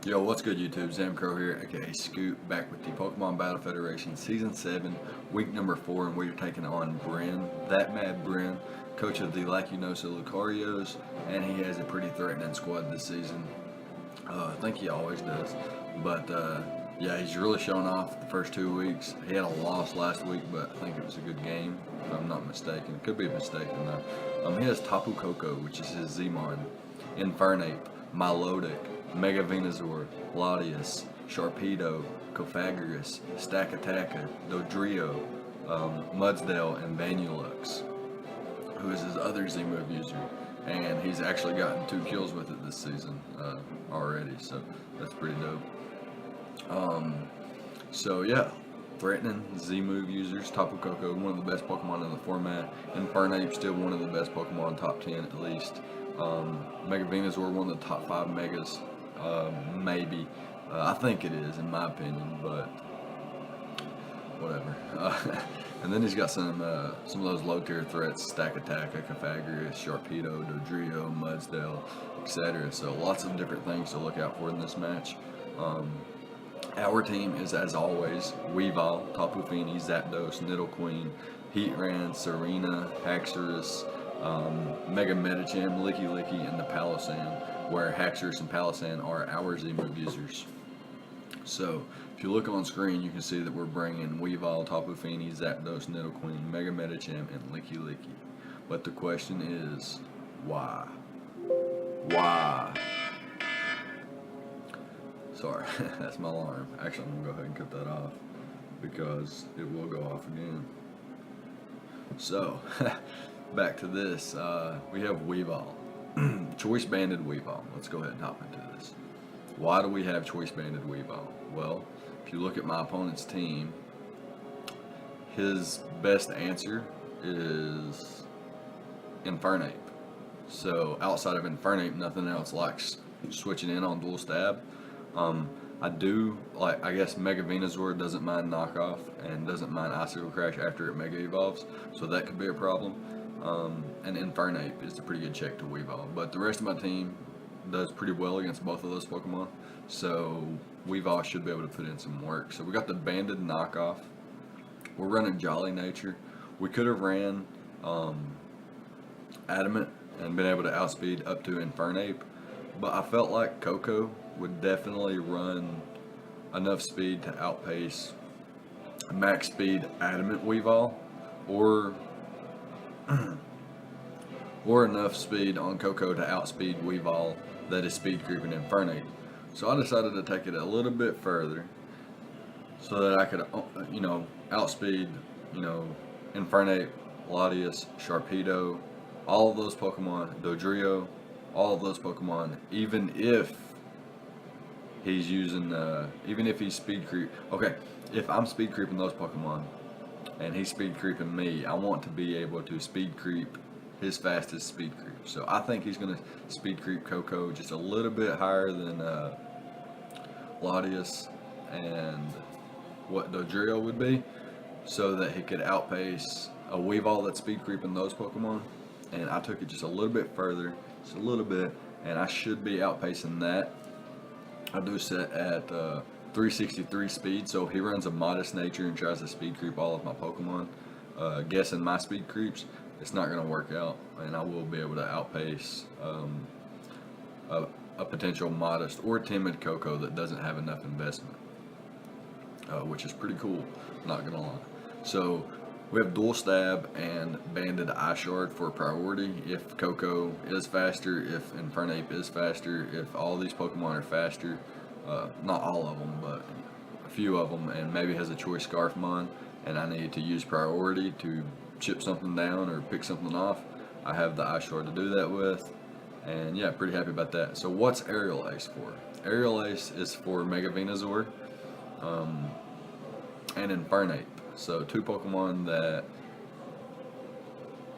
Yo, what's good YouTube? Zamcrow here, aka Scoot, back with the Pokemon Battle Federation Season 7, Week number 4, and we're taking on Bryn, that mad Bryn, coach of the Lacunosa Lucarios, and he has a pretty threatening squad this season. I think he always does, but yeah, he's really showing off the first 2 weeks. He had a loss last week, but I think it was a good game, if I'm not mistaken. Could be mistaken though. He has Tapu Koko, which is his Zmon, Infernape, Milotic, Mega Venusaur, Latias, Sharpedo, Cofagrigus, Stakataka, Dodrio, Mudsdale, and Vanulux, who is his other Z-move user. And he's actually gotten 2 kills with it this season already, so that's pretty dope. So yeah, threatening Z-move users. Tapu Koko, one of the best Pokemon in the format. Infernape, still one of the best Pokemon, top 10 at least. Mega Venusaur, one of the top 5 Megas, maybe. I think it is, in my opinion, but whatever. And then he's got some of those low-tier threats: Stakataka, Cofagrigus, Sharpedo, Dodrio, Mudsdale, etc. So lots of different things to look out for in this match. Our team is, as always, Weavile, Tapu Fini, Zapdos, Nidoqueen, Heatran, Serena, Haxorus, Mega Medicham, Licky, and the Palossand, where Haxorus and Palossand are our Z-move users. So, if you look on screen, you can see that we're bringing Weavile, Tapu Fini, Zapdos, Nidoqueen, Mega Medicham, and Licky. But the question is, why? Why? Sorry, that's my alarm. Actually, I'm going to go ahead and cut that off because it will go off again. So, back to this. We have Weavile. Choice Banded Weavile. Let's go ahead and hop into this. Why do we have Choice Banded Weavile? Well, if you look at my opponent's team, his best answer is Infernape. So outside of Infernape, nothing else likes switching in on Dual Stab. I do, like, I guess Mega Venusaur doesn't mind knockoff and doesn't mind Icicle Crash after it Mega Evolves, so that could be a problem. And Infernape is a pretty good check to Weavile, but the rest of my team does pretty well against both of those Pokemon, so Weavile should be able to put in some work. So we got the Banded knockoff. We're running Jolly Nature. We could have ran Adamant and been able to outspeed up to Infernape, but I felt like Koko would definitely run enough speed to outpace max speed Adamant Weavile, or enough speed on Koko to outspeed Weavile that is speed creeping Infernape. So I decided to take it a little bit further so that I could, outspeed, Infernape, Latias, Sharpedo, all of those Pokemon, Dodrio, all of those Pokemon, even if he's using, even if he's speed creep. Okay, if I'm speed creeping those Pokemon and he's speed creeping me, I want to be able to speed creep his fastest speed creep. So I think he's going to speed creep Koko just a little bit higher than Latias and what Dodrio would be, so that he could outpace a Weavile that's speed creeping those Pokemon. And I took it just a little bit further, just a little bit, and I should be outpacing that. I do set at 363 speed, so if he runs a modest nature and tries to speed creep all of my Pokemon, guessing my speed creeps, it's not going to work out, and I will be able to outpace a potential modest or timid Koko that doesn't have enough investment, which is pretty cool, not going to lie. So we have Dual Stab and Banded Eye Shard for priority if Koko is faster, if Infernape is faster, if all these Pokemon are faster. Not all of them, but a few of them, and maybe has a Choice Scarfmon, and I need to use priority to chip something down or pick something off. I have the Eye Shard to do that with, and yeah, pretty happy about that. So what's Aerial Ace for? Aerial Ace is for Mega Venusaur and Infernape. So 2 Pokemon that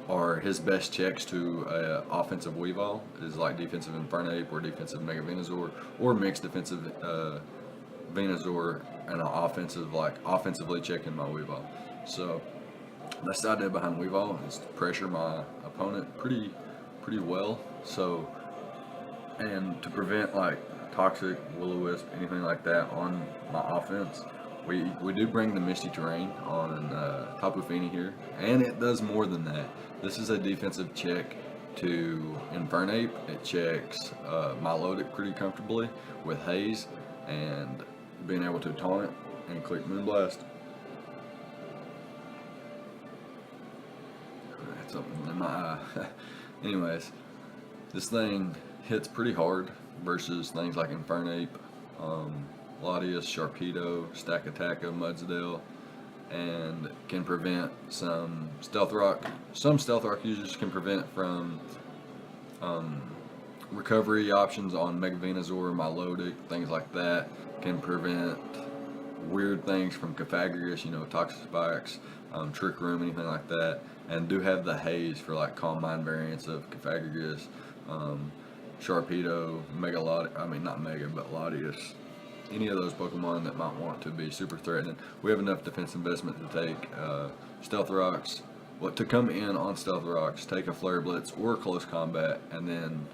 are his best checks to offensive Weavile is like defensive Infernape or defensive Mega Venusaur, or mixed defensive Venusaur and an offensive, like offensively checking my Weavile. So that's the idea behind Weavile, is to pressure my opponent pretty well. So, and to prevent like Toxic, Will-O-Wisp, anything like that on my offense. We do bring the Misty Terrain on Tapu Fini here, and it does more than that. This is a defensive check to Infernape. It checks Milotic pretty comfortably with Haze, and being able to taunt and click Moonblast. That's something in my eye. Anyways, this thing hits pretty hard versus things like Infernape, Latias, Sharpedo, Stakataka, Mudsdale, and can prevent some Stealth Rock. Some Stealth Rock users can prevent from recovery options on Mega Venusaur, Milotic, things like that. Can prevent weird things from Cofagrigus, Toxic Spikes, Trick Room, anything like that. And do have the Haze for like Calm Mind variants of Cofagrigus, Sharpedo, not Mega, but Latias. Any of those Pokemon that might want to be super threatening. We have enough defense investment to take Stealth Rocks. To come in on Stealth Rocks, take a Flare Blitz or Close Combat, and then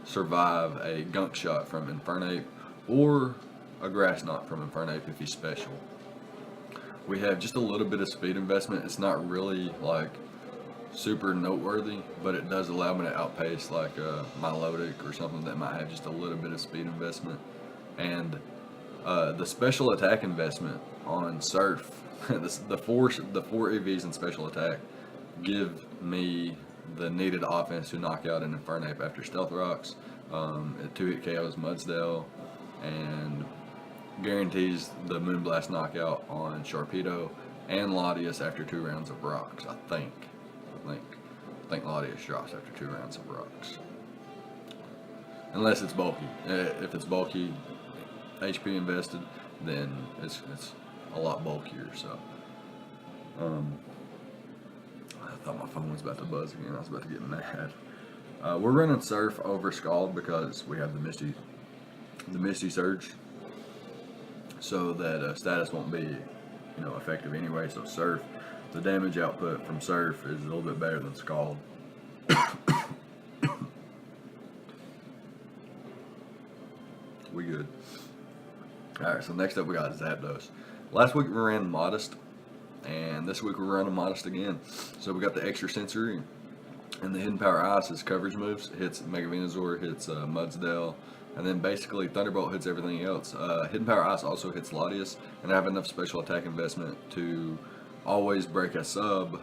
survive a Gunk Shot from Infernape or a Grass Knot from Infernape if he's special. We have just a little bit of speed investment. It's not really like super noteworthy, but it does allow me to outpace like Milotic or something that might have just a little bit of speed investment. And the special attack investment on Surf, the four EVs in special attack give me the needed offense to knock out an Infernape after Stealth Rocks. It 2-hit KOs Mudsdale and guarantees the Moonblast knockout on Sharpedo and Latias after 2 rounds of rocks. I think Latias drops after 2 rounds of rocks, unless it's bulky. If it's bulky, HP invested, then it's a lot bulkier. So, I thought my phone was about to buzz again. I was about to get mad. We're running Surf over Scald because we have the Misty Surge, so that status won't be, effective anyway. So Surf, the damage output from Surf is a little bit better than Scald. We good. Alright, so next up we got Zapdos. Last week we ran Modest, and this week we're running Modest again. So we got the Extra Sensory and the Hidden Power Ice as coverage moves. It hits Mega Venusaur, hits Mudsdale, and then basically Thunderbolt hits everything else. Hidden Power Ice also hits Latias, and I have enough special attack investment to always break a sub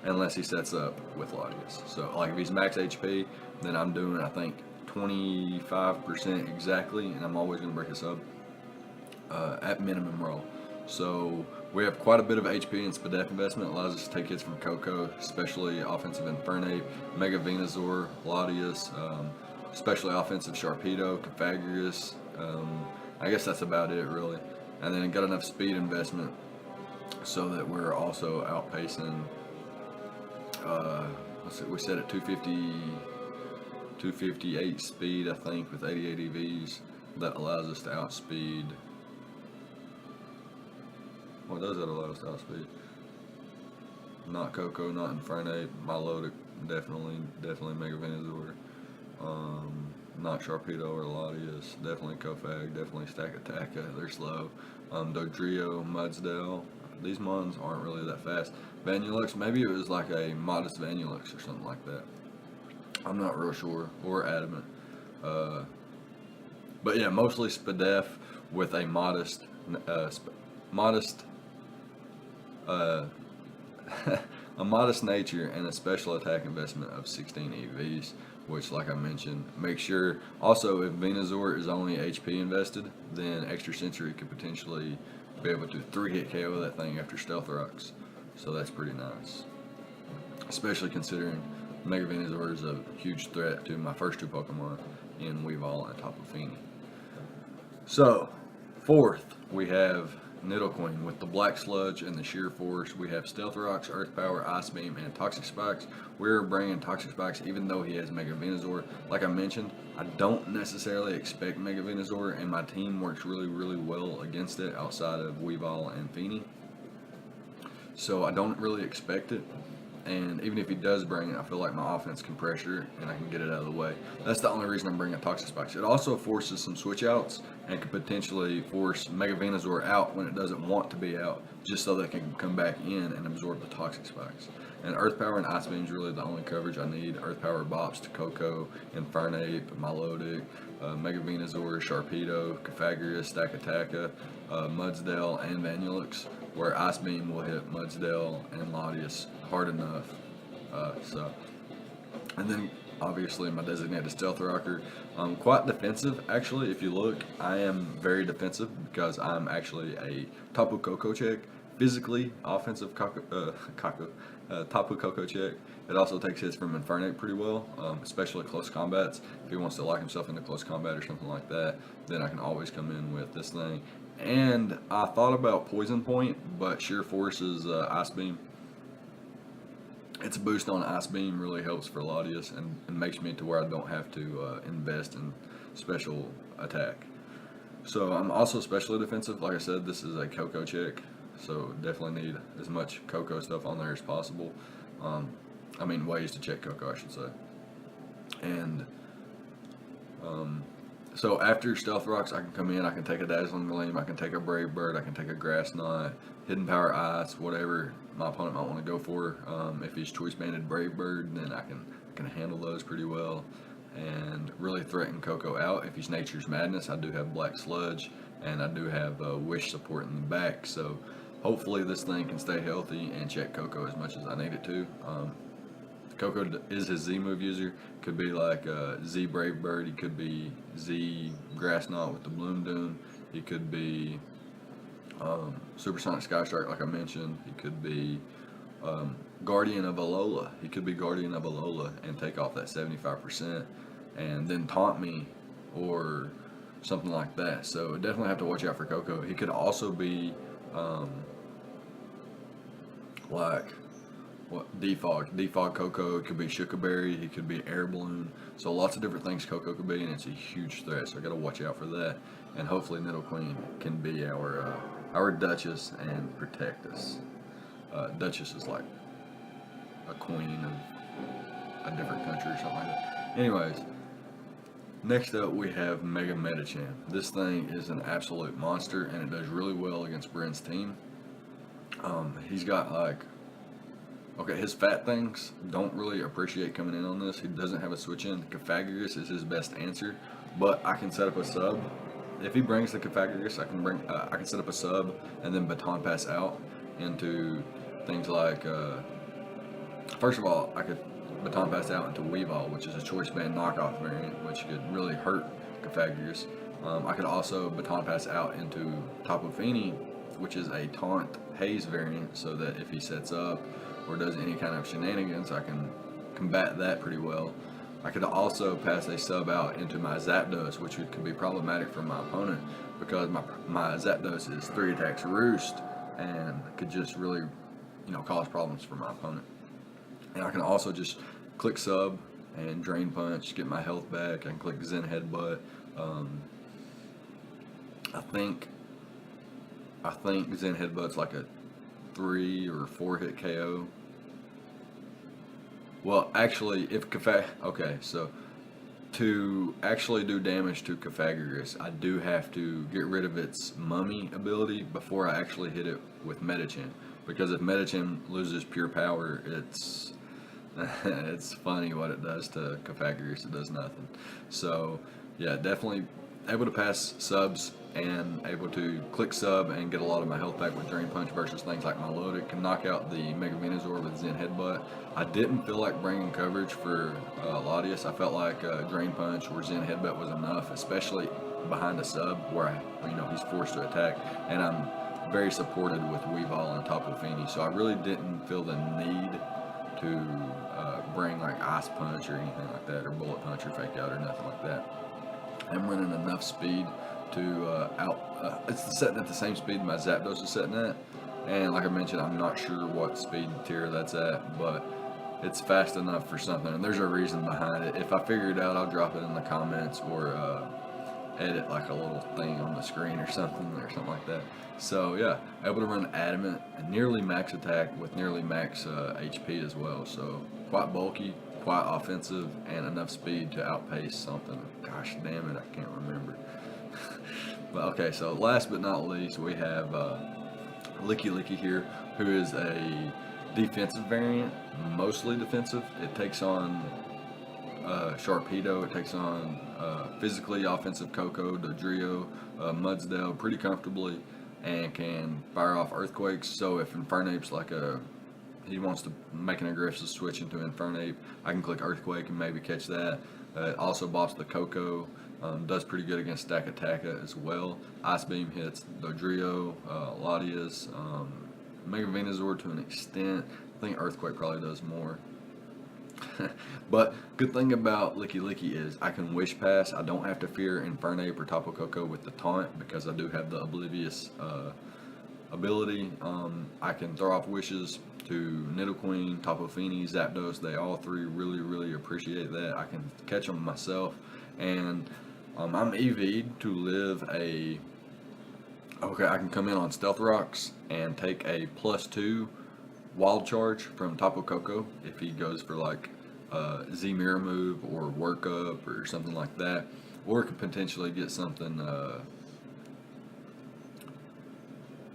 unless he sets up with Latias. So like if he's max HP, then I'm doing I think 25% exactly, and I'm always going to break a sub at minimum roll. So we have quite a bit of HP and SPDF investment. It allows us to take hits from Coco, especially offensive Infernape, Mega Venusaur, Latias, especially offensive Sharpedo, Cofagrigus. I guess that's about it really. And then got enough speed investment so that we're also outpacing. We set at 258 speed, I think, with 88 EVs. That allows us to outspeed. What does that allow us to outspeed? Not Coco, not Infernape, Milotic, definitely Mega Venusaur. Not Sharpedo or Latias, definitely Cofag, definitely Stakataka, they're slow. Dodrio, Mudsdale, these mons aren't really that fast. Vanilluxe, maybe it was like a Modest Vanilluxe or something like that. I'm not real sure, or Adamant. But yeah, mostly SPDF with a modest a modest nature and a special attack investment of 16 EVs, which, like I mentioned, make sure also if Venusaur is only HP invested, then Extra Sensory could potentially be able to 3-hit KO that thing after Stealth Rocks. So that's pretty nice, especially considering Mega Venusaur is a huge threat to my first 2 Pokemon in Weavile and Tapu Fini. So, fourth, we have Nidoqueen with the Black Sludge and the Sheer Force. We have Stealth Rocks, Earth Power, Ice Beam, and Toxic Spikes. We're bringing Toxic Spikes even though he has Mega Venusaur. Like I mentioned, I don't necessarily expect Mega Venusaur, and my team works really, really well against it outside of Weavile and Fini. So I don't really expect it. And even if he does bring it, I feel like my offense can pressure and I can get it out of the way. That's the only reason I'm bringing Toxic Spikes. It also forces some switch outs and could potentially force Mega Venusaur out when it doesn't want to be out, just so they can come back in and absorb the Toxic Spikes. And Earth Power and Ice Beam is really the only coverage I need. Earth Power bops to Koko, Infernape, Milotic, Mega Venusaur, Sharpedo, Cofagrigus, Stakataka, Mudsdale, and Vanillix, where Ice Beam will hit Mudsdale and Latias hard enough. And then obviously my designated Stealth Rocker, quite defensive actually. If you look, I am very defensive because I'm actually a Tapu Koko check, physically offensive Tapu Koko check. It also takes hits from Infernape pretty well, especially close combats. If he wants to lock himself into close combat or something like that, then I can always come in with this thing. And I thought about Poison Point, but Sheer Force's Ice Beam, its boost on Ice Beam really helps for Latias and makes me to where I don't have to invest in special attack. So I'm also specially defensive. Like I said, this is a Koko check, so definitely need as much Koko stuff on there as possible. Ways to check Koko, I should say. And so after Stealth Rocks, I can come in, I can take a Dazzling Gleam, I can take a Brave Bird, I can take a Grass Knot, Hidden Power Ice, whatever my opponent might want to go for. If he's Choice Banded Brave Bird, then I can handle those pretty well and really threaten Koko out. If he's Nature's Madness, I do have Black Sludge and I do have Wish support in the back, so hopefully this thing can stay healthy and check Koko as much as I need it to. Koko is his Z move user. Could be like Z Brave Bird. He could be Z Grass Knot with the Bloom Doom. He could be Supersonic Sky Strike, like I mentioned. He could be Guardian of Alola. He could be Guardian of Alola and take off that 75% and then taunt me or something like that. So definitely have to watch out for Koko. He could also be Defog Koko. It could be Shukaberry. He could be Air Balloon. So lots of different things Koko could be, and it's a huge threat. So I got to watch out for that. And hopefully Nidoqueen can be our Duchess and protect us. Duchess is like a queen of a different country or something like that. Anyways, next up we have Mega Medicham. This thing is an absolute monster, and it does really well against Brent's team. He's got his fat things don't really appreciate coming in on this. He doesn't have a switch in. Cofagrigus is his best answer, but I can set up a sub. If he brings the Cofagrigus, I can set up a sub and then Baton Pass out into things like, first of all, I could Baton Pass out into Weavile, which is a Choice Band knockoff variant, which could really hurt Cofagrigus. I could also Baton Pass out into Tapu Fini, which is a Taunt Haze variant, so that if he sets up or does any kind of shenanigans, I can combat that pretty well. I could also pass a sub out into my Zapdos, which could be problematic for my opponent because my Zapdos is 3 attacks Roost and could just really, cause problems for my opponent. And I can also just click sub and Drain Punch, get my health back. I can click Zen Headbutt. I think Zen Headbutt's like a 3 or 4 hit KO. Well, actually, so to actually do damage to Cofagrigus, I do have to get rid of its Mummy ability before I actually hit it with Medicham. Because if Medicham loses pure power, it's funny what it does to Cofagrigus. It does nothing. So, yeah, definitely able to pass subs and able to click sub and get a lot of my health back with Drain Punch versus things like Milotic. Can knock out the Mega Venusaur with Zen Headbutt. I didn't feel like bringing coverage for Latias. I felt like Drain Punch or Zen Headbutt was enough, especially behind a sub where he's forced to attack. And I'm very supported with Weavile and Tapu Fini, so I really didn't feel the need to bring like Ice Punch or anything like that, or Bullet Punch or Fake Out or nothing like that. I'm running enough speed to it's setting at the same speed my Zapdos is setting at, and like I mentioned, I'm not sure what speed tier that's at, but it's fast enough for something, and there's a reason behind it. If I figure it out, I'll drop it in the comments or edit like a little thing on the screen or something like that. So yeah, able to run adamant and nearly max attack with nearly max HP as well. So quite bulky, quite offensive, and enough speed to outpace something. Gosh damn it, I can't remember. But okay, so last but not least, we have Licky here, who is a defensive variant, mostly defensive. It takes on Sharpedo, it takes on physically offensive Coco, Dodrio, Mudsdale pretty comfortably, and can fire off Earthquakes. So if Infernape's like he wants to make an aggressive switch into Infernape, I can click Earthquake and maybe catch that. It also bops the Coco, does pretty good against Stakataka as well. Ice Beam hits Dodrio, Latias, Mega Venusaur to an extent. I think Earthquake probably does more. But good thing about Licky is I can Wish Pass. I don't have to fear Infernape or Tapu Koko with the taunt because I do have the Oblivious ability. I can throw off wishes to Nidoqueen, Tapu Fini, Zapdos. They all three really appreciate that. I can catch them myself, and I'm EV'd to live a. Okay, I can come in on Stealth Rocks and take a +2 Wild Charge from Tapu Koko if he goes for like Z Mirror move or Work Up or something like that, or could potentially get something.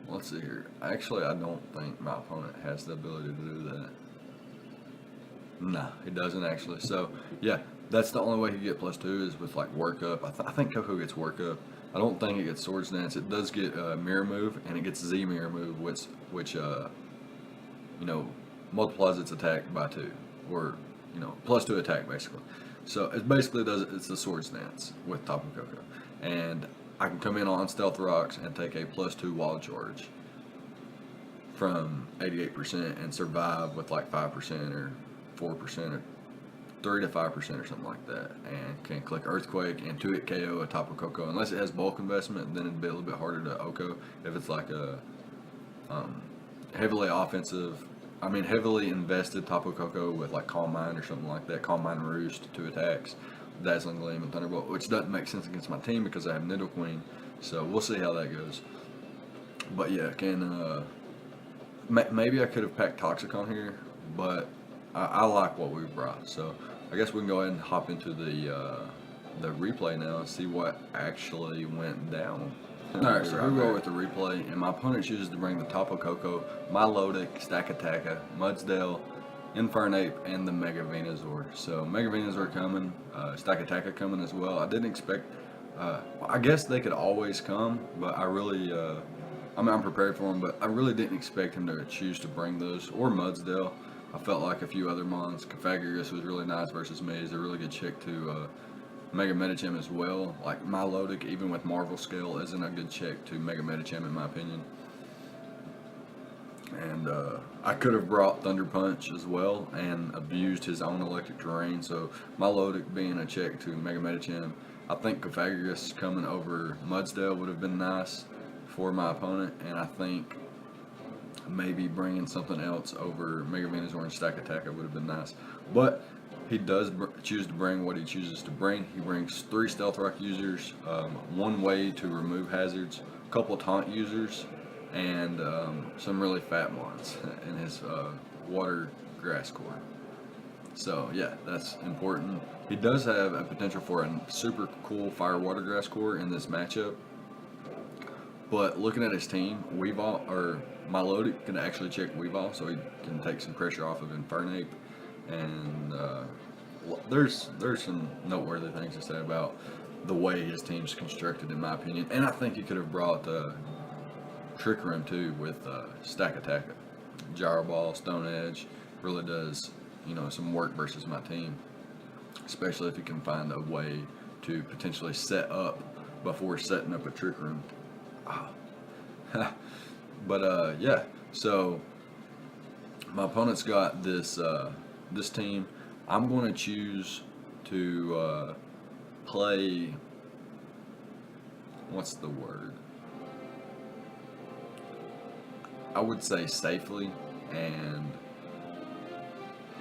Let's see here. Actually, I don't think my opponent has the ability to do that. No, he doesn't actually. So yeah, that's the only way he get +2 is with like Work Up. I think Koko gets Work Up. I don't think it gets Swords Dance. It does get Mirror Move, and it gets Z Mirror Move, which multiplies its attack by 2, or +2 attack basically. So it basically it's the Swords Dance with Tapu Koko, and I can come in on Stealth Rocks and take a +2 Wild Charge from 88% and survive with like 5% or 4% or 3 to 5% or something like that, and can click Earthquake and 2-hit KO a Tapu Koko. Unless it has bulk investment, then it'd be a little bit harder to OHKO. If it's like a heavily invested Tapu Koko with like Calm Mind or something like that, Calm Mind Roost, 2 attacks, Dazzling Gleam and Thunderbolt, which doesn't make sense against my team because I have Nidoqueen. So we'll see how that goes. But yeah, maybe I could have packed Toxicon here, but I like what we brought. So I guess we can go ahead and hop into the replay now and see what actually went down. Alright, so here we go with the replay, and my opponent chooses to bring the Tapu Koko, Milotic, Stakataka, Mudsdale, Infernape, and the Mega Venusaur. So Mega Venusaur coming, Stakataka coming as well. I didn't expect, I guess they could always come, but I really, I'm prepared for them, but I really didn't expect him to choose to bring those, or Mudsdale. I felt like a few other mons. Confagrigus was really nice versus me. He's a really good check to Mega Medicham as well. Like Milotic, even with Marvel Scale, isn't a good check to Mega Medicham in my opinion. And I could have brought Thunder Punch as well and abused his own Electric Terrain. So Milotic being a check to Mega Medicham. I think Confagrigus coming over Mudsdale would have been nice for my opponent, and I think maybe bringing something else over Mega Venusaur and Stakataka would have been nice. But he does choose to bring what he chooses to bring. He brings 3 Stealth Rock users, 1 way to remove hazards, a couple taunt users, and some really fat mons in his Water Grass Core. So yeah, that's important. He does have a potential for a super cool Fire Water Grass Core in this matchup. But looking at his team, Weavile, or Milotic can actually check Weavile, so he can take some pressure off of Infernape. And there's some noteworthy things to say about the way his team's constructed, in my opinion. And I think he could have brought Trick Room too with Stakataka. Gyro Ball, Stone Edge really does, some work versus my team, especially if you can find a way to potentially set up before setting up a Trick Room. Oh. But yeah, so my opponent's got this this team. I'm going to choose to play, what's the word? I would say safely and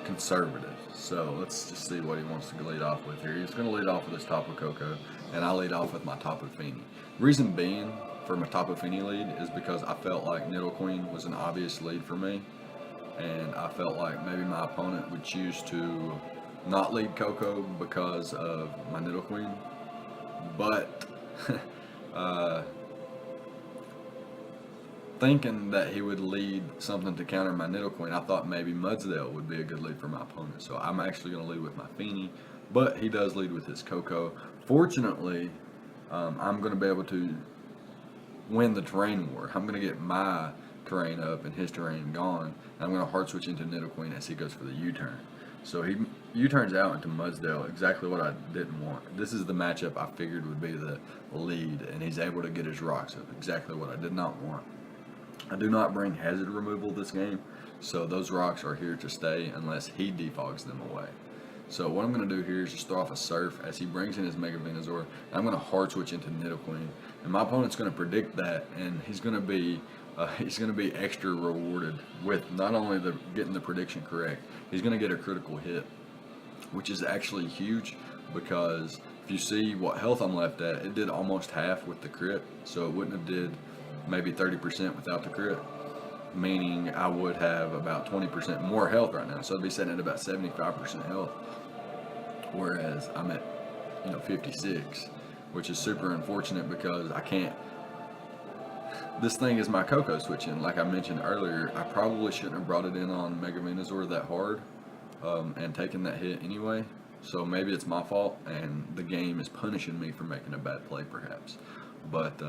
conservative. So let's just see what he wants to lead off with here. He's going to lead off with his Tapu Koko. and I lead off with my Tapu Fini. Reason being for my Tapu Fini lead is because I felt like Nidoqueen was an obvious lead for me, and I felt like maybe my opponent would choose to not lead Coco because of my Nidoqueen, but thinking that he would lead something to counter my Nidoqueen, I thought maybe Mudsdale would be a good lead for my opponent. So I'm actually going to lead with my Fini, but he does lead with his Coco. Fortunately, I'm going to be able to win the terrain war. I'm going to get my terrain up and his terrain gone, and I'm going to hard switch into Nidoqueen as he goes for the U-turn. So he U-turns out into Mudsdale, exactly what I didn't want. This is the matchup I figured would be the lead, and he's able to get his rocks up, exactly what I did not want. I do not bring hazard removal this game, so those rocks are here to stay unless he defogs them away. So what I'm going to do here is just throw off a Surf as he brings in his Mega Venusaur. I'm going to hard switch into Nidoqueen, and my opponent's going to predict that, and he's going to be extra rewarded with not only getting the prediction correct, he's going to get a critical hit, which is actually huge because if you see what health I'm left at, it did almost half with the crit, so it wouldn't have did maybe 30% without the crit, meaning I would have about 20% more health right now. So I'd be sitting at about 75% health, whereas I'm at 56, which is super unfortunate because I can't. This thing is my Coco switching. Like I mentioned earlier, I probably shouldn't have brought it in on Mega Venusaur that hard and taken that hit anyway. So maybe it's my fault, and the game is punishing me for making a bad play, perhaps. But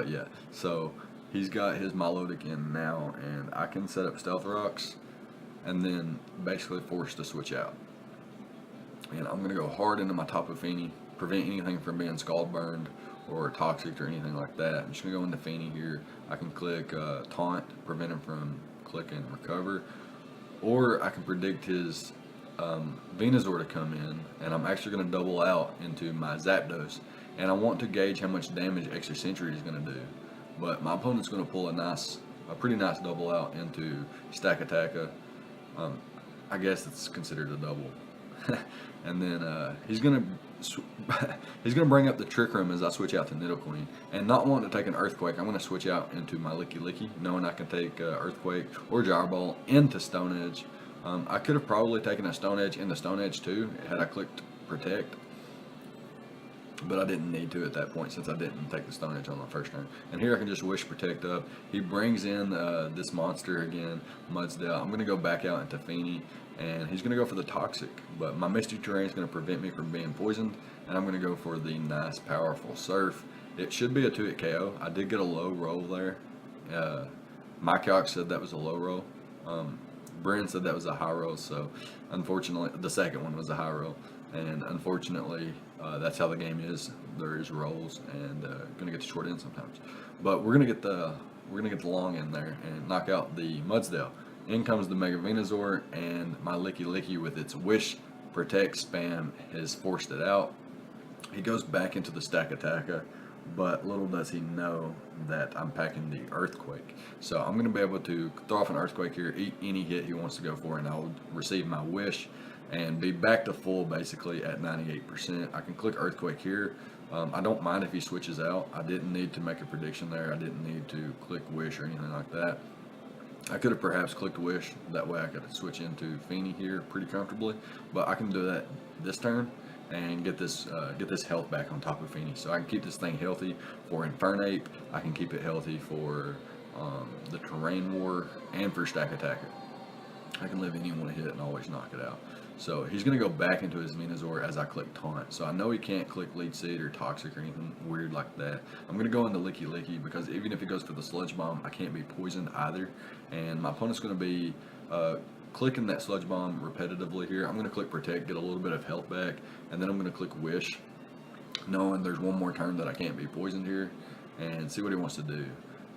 yeah, so he's got his Milotic in now, and I can set up Stealth Rocks and then basically force to switch out. And I'm going to go hard into my Tapu Fini, prevent anything from being Scald Burned or Toxic or anything like that. I'm just going to go into Fini here. I can click Taunt, prevent him from clicking Recover, or I can predict his Venusaur to come in, and I'm actually going to double out into my Zapdos. And I want to gauge how much damage Extra Sentry is going to do. But my opponent's going to pull a pretty nice double out into Stack Attacka. I guess it's considered a double. And then he's going to bring up the Trick Room as I switch out to Nidoqueen. And not wanting to take an Earthquake, I'm going to switch out into my Licky, knowing I can take Earthquake or Gyro Ball into Stone Edge. I could have probably taken a Stone Edge into Stone Edge too had I clicked Protect, but I didn't need to at that point since I didn't take the Stone Edge on the first turn. And here I can just Wish Protect up. He brings in this monster again, Mudsdale. I'm going to go back out into Fini, and he's going to go for the Toxic, but my Misty Terrain is going to prevent me from being poisoned, and I'm going to go for the nice, powerful Surf. It should be a 2-hit KO. I did get a low roll there. Mycock said that was a low roll. Brent said that was a high roll, so unfortunately, the second one was a high roll. And unfortunately, that's how the game is. There is rolls, and gonna get the short end sometimes. But we're gonna get the long end there and knock out the Mudsdale. In comes the Mega Venusaur, and my Licky with its Wish Protect spam has forced it out. He goes back into the Stack Attacka, but little does he know that I'm packing the Earthquake. So I'm gonna be able to throw off an Earthquake here, eat any hit he wants to go for, and I'll receive my Wish and be back to full basically at 98%. I can click Earthquake here. I don't mind if he switches out. I didn't need to make a prediction there. I didn't need to click Wish or anything like that. I could have perhaps clicked Wish. That way I could switch into Fini here pretty comfortably. But I can do that this turn and get this health back on top of Fini. So I can keep this thing healthy for Infernape. I can keep it healthy for the Terrain War and for Stack Attacker. I can live any one hit and always knock it out. So he's going to go back into his Venusaur as I click Taunt. So I know he can't click Leech Seed or Toxic or anything weird like that. I'm going to go into Licky because even if he goes for the Sludge Bomb, I can't be poisoned either. And my opponent's going to be clicking that Sludge Bomb repetitively here. I'm going to click Protect, get a little bit of health back, and then I'm going to click Wish, knowing there's one more turn that I can't be poisoned here, and see what he wants to do.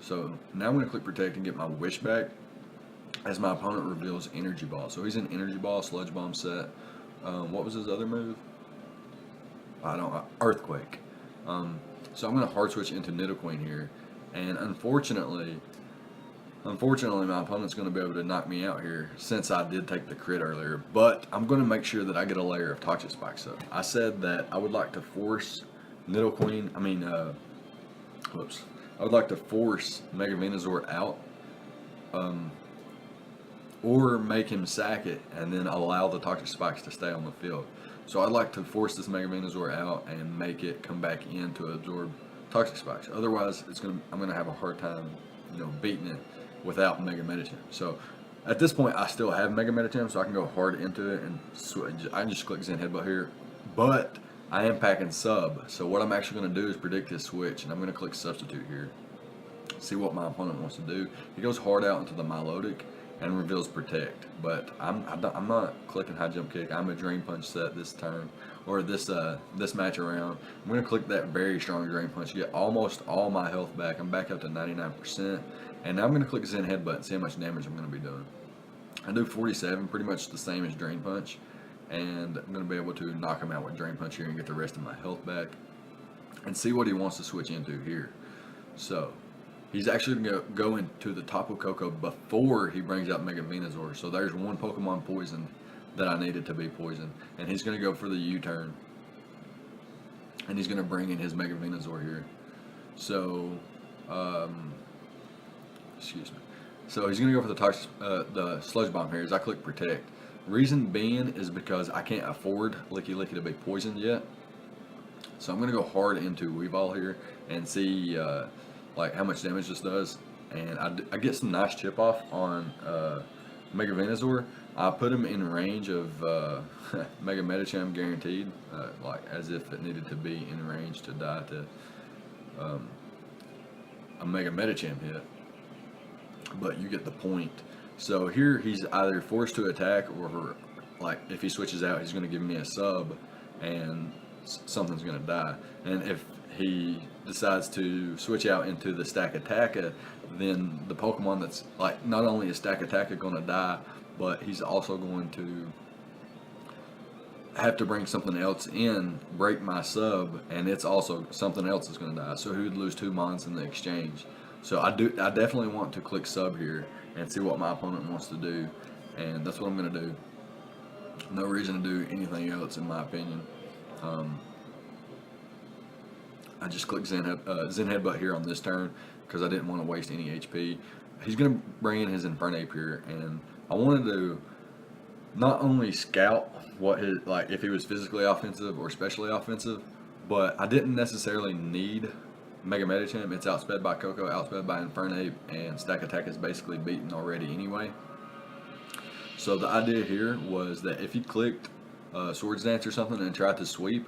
So now I'm going to click Protect and get my Wish back as my opponent reveals Energy Ball. So he's in Energy Ball, Sludge Bomb set. What was his other move? Earthquake. So I'm going to hard switch into Nidoqueen here, and unfortunately, Unfortunately, my opponent's going to be able to knock me out here since I did take the crit earlier, but I'm going to make sure that I get a layer of Toxic Spikes up. I said that I would like to force Nidoqueen, I would like to force Mega Venusaur out, or make him sack it and then allow the Toxic Spikes to stay on the field. So I'd like to force this Mega Venusaur out and make it come back in to absorb Toxic Spikes. Otherwise, I'm gonna have a hard time, beating it without Mega Medicham. So at this point, I still have Mega Medicham, so I can go hard into it and I can just click Zen Headbutt here. But I am packing sub, so what I'm actually going to do is predict his switch, and I'm going to click Substitute here. See what my opponent wants to do. He goes hard out into the Milotic and reveals Protect, but I'm not clicking High Jump Kick. I'm a Drain Punch set this turn, or this match around. I'm going to click that very strong Drain Punch, get almost all my health back. I'm back up to 99%, and now I'm going to click Zen Headbutt and see how much damage I'm going to be doing. I do 47, pretty much the same as Drain Punch, and I'm going to be able to knock him out with Drain Punch here and get the rest of my health back and see what he wants to switch into here. So he's actually going to go into the Tapu Koko before he brings out Mega Venusaur. So there's one Pokemon poisoned that I needed to be poisoned, and he's going to go for the U-turn, and he's going to bring in his Mega Venusaur here. So excuse me. So he's going to go for the Sludge Bomb here as I click Protect. Reason being is because I can't afford Licky to be poisoned yet. So I'm going to go hard into Weavile here and see like how much damage this does. And I get some nice chip off on Mega Venusaur. I put him in range of Mega Medicham guaranteed, like as if it needed to be in range to die to a Mega Medicham hit. But you get the point. So here he's either forced to attack, or like if he switches out, he's going to give me a sub and something's going to die. And if he decides to switch out into the Stakataka, then the Pokemon that's like, not only is Stakataka going to die, but he's also going to have to bring something else in, break my sub, and it's also something else is going to die. So he would lose 2 mons in the exchange. So I definitely want to click sub here and see what my opponent wants to do, and that's what I'm going to do. No reason to do anything else, in my opinion. I just click Zen Headbutt here on this turn because I didn't want to waste any HP. He's going to bring in his Infernape here, and I wanted to not only scout what his, like if he was physically offensive or specially offensive, but I didn't necessarily need Mega Medicham. It's outsped by Koko, outsped by Infernape, and Stakataka is basically beaten already anyway. So the idea here was that if he clicked Swords Dance or something and tried to sweep,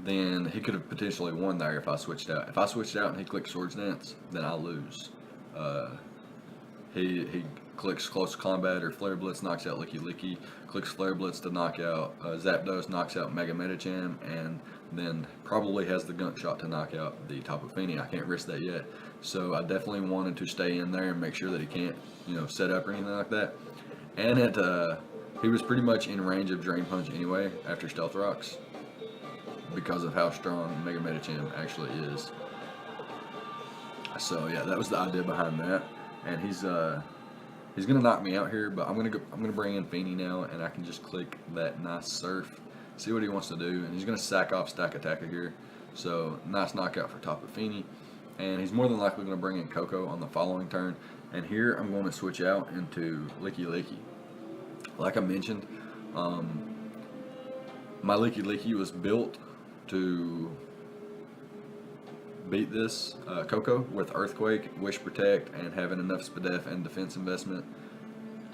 then he could have potentially won there if I switched out. If I switched out and he clicked Swords Dance, then I lose. He clicks Close Combat or Flare Blitz, knocks out Licky, clicks Flare Blitz to knock out Zapdos, knocks out Mega Medicham, and then probably has the Gunk Shot to knock out the Tapu Fini. I can't risk that yet. So I definitely wanted to stay in there and make sure that he can't, set up or anything like that. And he was pretty much in range of Drain Punch anyway after Stealth Rocks because of how strong Mega Medicham actually is. So yeah, that was the idea behind that. And he's gonna knock me out here, but I'm gonna bring in Fini now, and I can just click that nice Surf, see what he wants to do, and he's gonna sack off Stakataka here. So nice knockout for Tapu Fini, and he's more than likely gonna bring in Koko on the following turn. And here I'm going to switch out into Licky. Like I mentioned, my Licky was built to beat this Koko with Earthquake, Wish Protect, and having enough SPDF and defense investment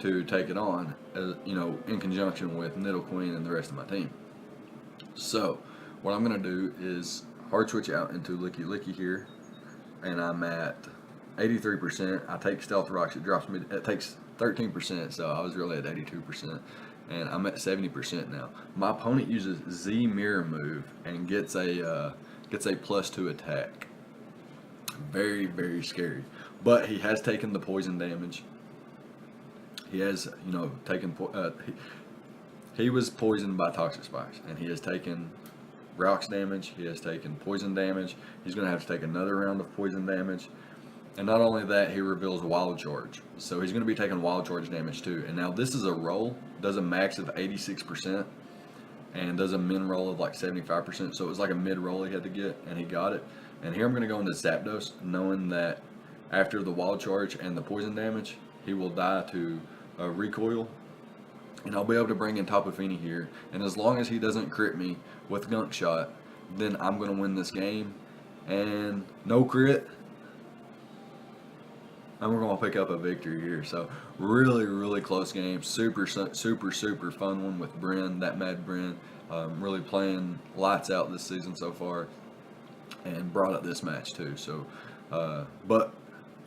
to take it on, in conjunction with Nidoqueen and the rest of my team. So what I'm going to do is hard switch out into Licky here, and I'm at 83%. I take Stealth Rocks, it takes 13%, so I was really at 82%, and I'm at 70% now. My opponent uses Z Mirror move and gets a +2 attack. Very, very scary. But he has taken the poison damage. He has, taken. He was poisoned by Toxic Spikes, and he has taken rocks damage. He has taken poison damage. He's going to have to take another round of poison damage. And not only that, he reveals wild charge. So he's going to be taking wild charge damage too. And now this is a roll, does a max of 86%, and does a min roll of like 75%. So it was like a mid roll he had to get, and he got it. And here I'm going to go into Zapdos, knowing that after the wild charge and the poison damage, he will die to recoil. And I'll be able to bring in Tapu Fini here. And as long as he doesn't crit me with Gunk Shot, then I'm going to win this game. And no crit, and we're going to pick up a victory here. So really, really close game. Super fun one with Bryn, that Mad Bryn. Really playing lights out this season so far, and brought up this match too. So, but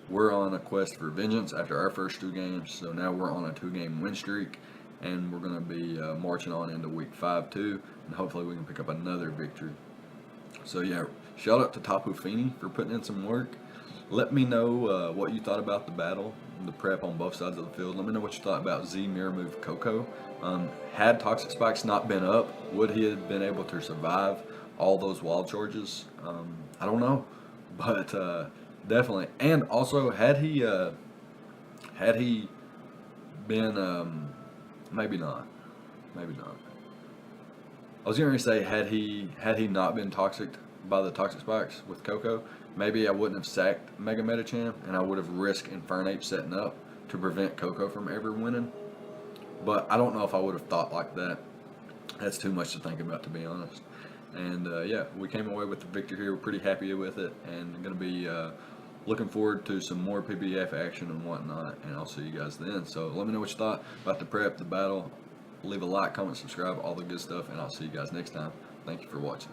we're on a quest for vengeance after our first 2 games. So now we're on a 2-game win streak, and we're going to be marching on into week 5 too, and hopefully we can pick up another victory. So yeah, shout out to Tapu Fini for putting in some work. Let me know what you thought about the battle, the prep on both sides of the field. Let me know what you thought about Z Mirror Move Coco. Had Toxic Spikes not been up, would he have been able to survive all those wild charges? I don't know, but definitely. And also, had he been maybe not. I was going to say, had he not been toxic by the Toxic Spikes with Coco, maybe I wouldn't have sacked Mega Medicham, and I would have risked Infernape setting up to prevent Coco from ever winning. But I don't know if I would have thought like that. That's too much to think about, to be honest. And yeah, we came away with the victory here. We're pretty happy with it, and going to be looking forward to some more PBF action and whatnot. And I'll see you guys then. So let me know what you thought about the prep, the battle. Leave a like, comment, subscribe, all the good stuff, and I'll see you guys next time. Thank you for watching.